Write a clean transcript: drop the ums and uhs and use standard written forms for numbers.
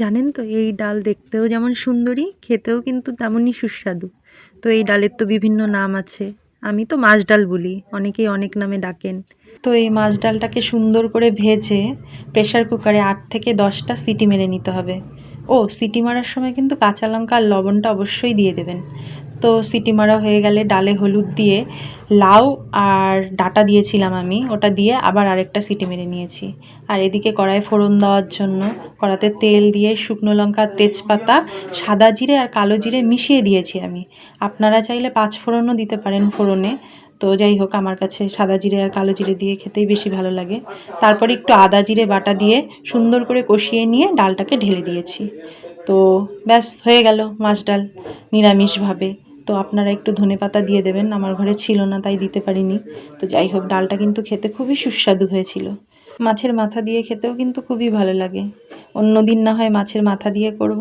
জানেন তো এই ডাল দেখতেও যেমন সুন্দরী, খেতেও কিন্তু তেমনই সুস্বাদু। তো এই ডালের তো বিভিন্ন নাম আছে। আমি তো মাছ ডাল বলি, অনেকেই অনেক নামে ডাকেন। তো এই মাছ ডালটাকে সুন্দর করে ভেজে প্রেসার কুকারে 8 থেকে 10টা সিটি মেরে নিতে হবে। ও সিটি মারার সময় কিন্তু কাঁচা লঙ্কা আর লবণটা অবশ্যই দিয়ে দেবেন। তো সিটি মারা হয়ে গেলে ডালে হলুদ দিয়ে লাউ আর ডাঁটা দিয়েছিলাম আমি, ওটা দিয়ে আবার আরেকটা সিটি মেরে নিয়েছি। আর এদিকে কড়াই ফোড়ন দেওয়ার জন্য কড়াতে তেল দিয়ে শুকনো লঙ্কা, তেজপাতা, সাদা জিরে আর কালো জিরে মিশিয়ে দিয়েছি আমি। আপনারা চাইলে 5 ফোড়নও দিতে পারেন ফোড়নে। তো যাই হোক, আমার কাছে সাদা জিরে আর কালো জিরে দিয়ে খেতেই বেশি ভালো লাগে। তারপরে একটু আদা জিরে বাটা দিয়ে সুন্দর করে কষিয়ে নিয়ে ডালটাকে ঢেলে দিয়েছি। তো ব্যাস হয়ে গেল মাছ ডাল নিরামিষভাবে। তো আপনারা একটু ধনেপাতা দিয়ে দেবেন, আমার ঘরে ছিল না তাই দিতে পারিনি। তো যাই হোক, ডালটা কিন্তু খেতে খুবই সুস্বাদু হয়েছিল। মাছের মাথা দিয়ে খেতেও কিন্তু খুবই ভালো লাগে। অন্য দিন না হয় মাছের মাথা দিয়ে করব।